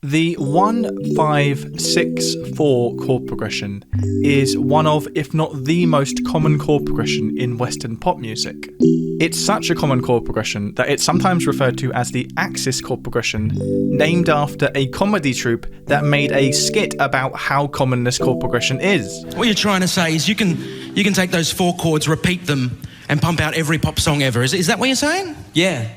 The 1-5-6-4 chord progression is one of, if not the most common chord progression in Western pop music. It's such a common chord progression that it's sometimes referred to as the Axis chord progression, named after a comedy troupe that made a skit about how common this chord progression is. What you're trying to say is you can take those 4 chords, repeat them, and pump out every pop song ever. Is that what you're saying? Yeah.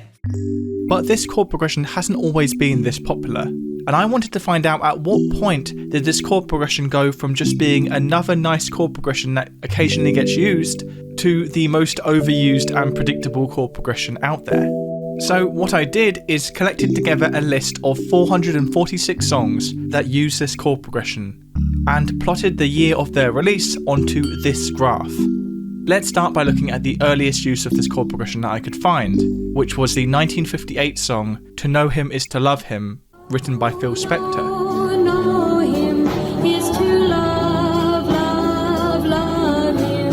But this chord progression hasn't always been this popular. And I wanted to find out at what point did this chord progression go from just being another nice chord progression that occasionally gets used to the most overused and predictable chord progression out there. So what I did is collected together a list of 446 songs that use this chord progression and plotted the year of their release onto this graph. Let's start by looking at the earliest use of this chord progression that I could find, which was the 1958 song To Know Him Is To Love Him, written by Phil Spector. Know him is to love, love, love him.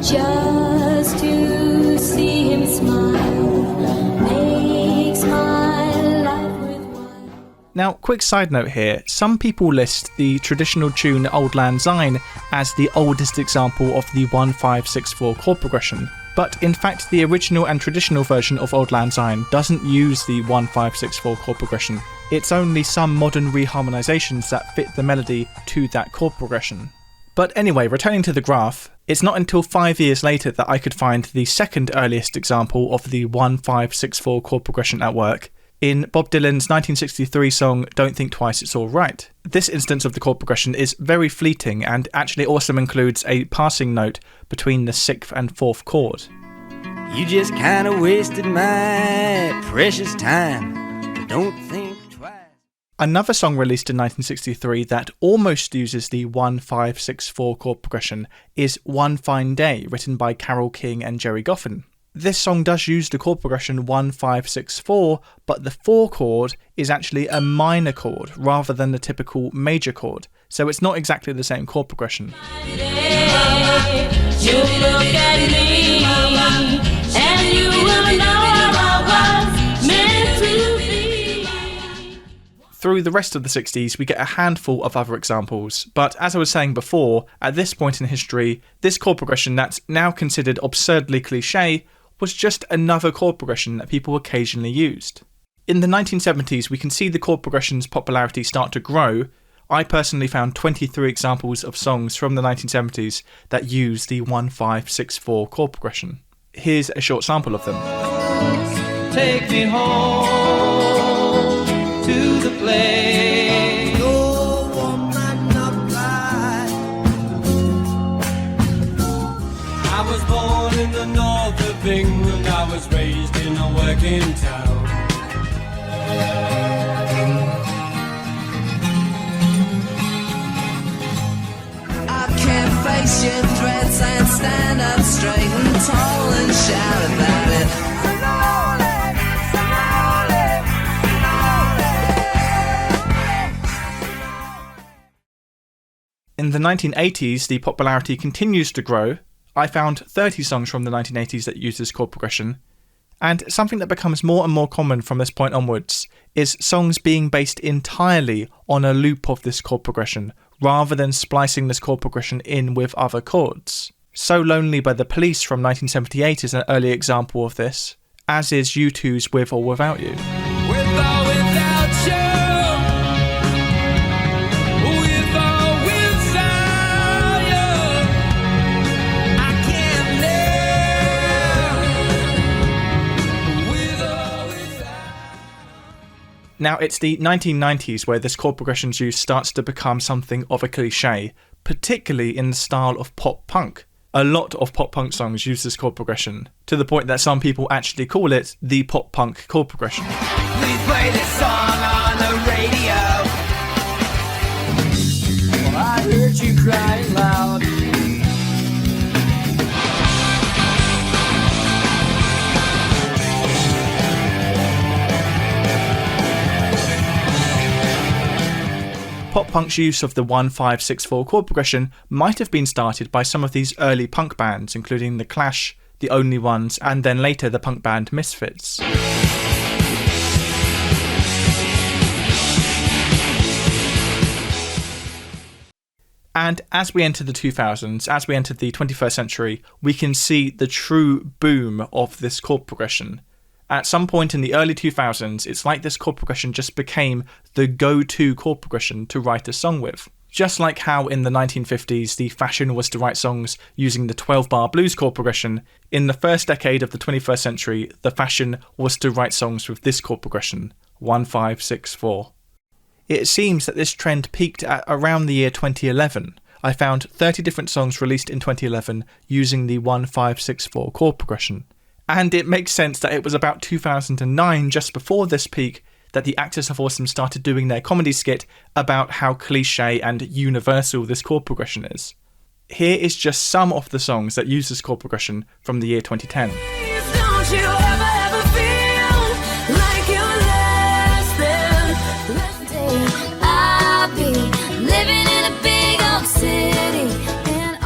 Just to see him smile makes my life worthwhile. Now, quick side note here, some people list the traditional tune Auld Lang Syne as the oldest example of the 1-5-6-4 chord progression. But in fact, the original and traditional version of Auld Lang Syne doesn't use the 1-5-6-4 chord progression. It's only some modern reharmonisations that fit the melody to that chord progression. But anyway, returning to the graph, it's not until 5 years later that I could find the second earliest example of the 1-5-6-4 chord progression at work, in Bob Dylan's 1963 song Don't Think Twice It's Alright. This instance of the chord progression is very fleeting and actually also includes a passing note between the 6th and 4th chord. You just kinda wasted my precious time, but don't think twice. Another song released in 1963 that almost uses the 1-5-6-4 chord progression is One Fine Day, written by Carole King and Jerry Goffin. This song does use the chord progression 1-5-6-4, but the 4 chord is actually a minor chord rather than the typical major chord, so it's not exactly the same chord progression. Through the rest of the 60s, we get a handful of other examples, but as I was saying before, at this point in history, this chord progression that's now considered absurdly cliché was just another chord progression that people occasionally used. In the 1970s, we can see the chord progression's popularity start to grow. I personally found 23 examples of songs from the 1970s that use the 1-5-6-4 chord progression. Here's a short sample of them. Take me home to the place. No woman applied. I was born in the north of England. I was raised in a working town. I can't face your threats and stand up straight and tall and shout about it. In the 1980s, the popularity continues to grow. I found 30 songs from the 1980s that use this chord progression, and something that becomes more and more common from this point onwards is songs being based entirely on a loop of this chord progression, rather than splicing this chord progression in with other chords. So Lonely by The Police from 1978 is an early example of this, as is U2's With or Without You. With or without you. With or without you. I can't live. With or without. Now, it's the 1990s where this chord progression's use starts to become something of a cliché, particularly in the style of pop punk. A lot of pop punk songs use this chord progression, to the point that some people actually call it the pop punk chord progression. Please play this song on the radio. Well, I heard you crying loud. Pop punk's use of the 1-5-6-4 chord progression might have been started by some of these early punk bands, including The Clash, The Only Ones, and then later the punk band Misfits. And as we enter the 2000s, as we enter the 21st century, we can see the true boom of this chord progression. At some point in the early 2000s, it's like this chord progression just became the go-to chord progression to write a song with. Just like how in the 1950s the fashion was to write songs using the 12-bar blues chord progression, in the first decade of the 21st century, the fashion was to write songs with this chord progression, 1-5-6-4. It seems that this trend peaked at around the year 2011. I found 30 different songs released in 2011 using the 1-5-6-4 chord progression. And it makes sense that it was about 2009, just before this peak, that the Actors of Awesome started doing their comedy skit about how cliche and universal this chord progression is. Here is just some of the songs that use this chord progression from the year 2010. Don't you ever feel like you're less than I'll be living in a big old city. And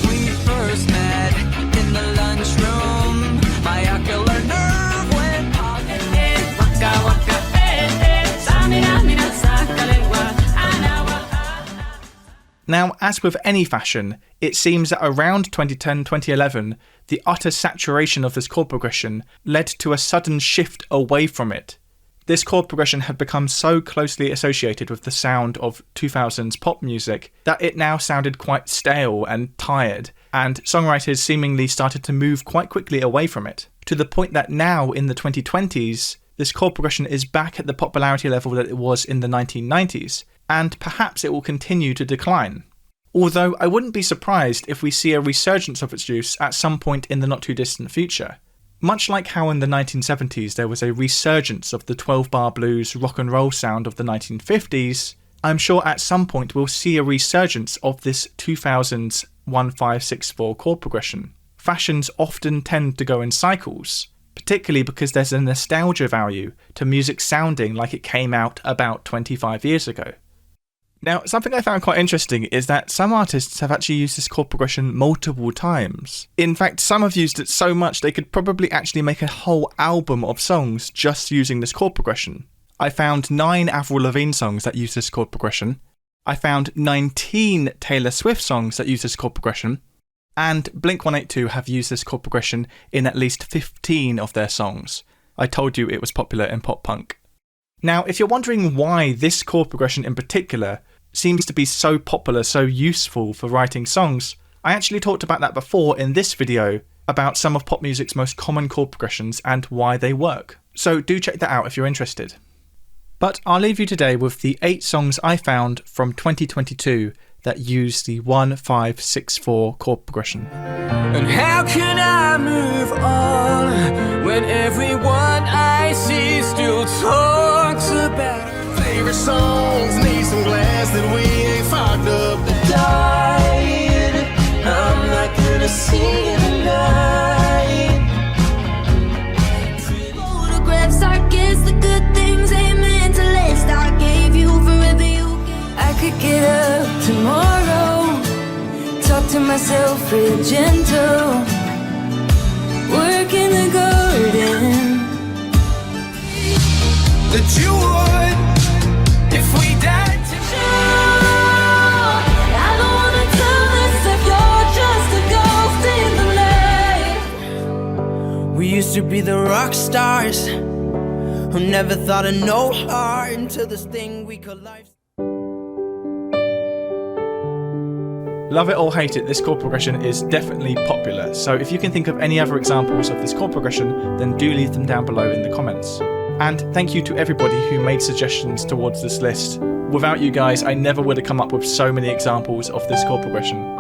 we first met in the lunchroom. My ocular nerve went pocket. Waka waka, samina mina sakalewa. Now, as with any fashion, it seems that around 2010-2011, the utter saturation of this chord progression led to a sudden shift away from it. This chord progression had become so closely associated with the sound of 2000s pop music that it now sounded quite stale and tired, and songwriters seemingly started to move quite quickly away from it, to the point that now in the 2020s, this chord progression is back at the popularity level that it was in the 1990s, and perhaps it will continue to decline. Although I wouldn't be surprised if we see a resurgence of its use at some point in the not too distant future. Much like how in the 1970s there was a resurgence of the 12-bar blues rock and roll sound of the 1950s, I'm sure at some point we'll see a resurgence of this 2000s 1-5-6-4 chord progression. Fashions often tend to go in cycles, particularly because there's a nostalgia value to music sounding like it came out about 25 years ago. Now, something I found quite interesting is that some artists have actually used this chord progression multiple times. In fact, some have used it so much they could probably actually make a whole album of songs just using this chord progression. I found 9 Avril Lavigne songs that use this chord progression. I found 19 Taylor Swift songs that use this chord progression. And Blink-182 have used this chord progression in at least 15 of their songs. I told you it was popular in pop punk. Now, if you're wondering why this chord progression in particular seems to be so popular, so useful for writing songs, I actually talked about that before in this video about some of pop music's most common chord progressions and why they work. So do check that out if you're interested. But I'll leave you today with the 8 songs I found from 2022 that use the 1-5-6-4 chord progression. And how can I move on when everyone I see still talks about favorite songs? Need some glass that we ain't fogged up. Died, I'm not gonna see it tonight. photographs are against the good things ain't meant to last. I gave you forever, you gave. I could get up tomorrow, talk to myself real gentle, work in the garden. That you would if we died tonight. I don't wanna tell this if you're just a ghost in the night. We used to be the rock stars who never thought of no heart until this thing we call life. Love it or hate it, this chord progression is definitely popular, so if you can think of any other examples of this chord progression, then do leave them down below in the comments. And thank you to everybody who made suggestions towards this list. Without you guys, I never would have come up with so many examples of this chord progression.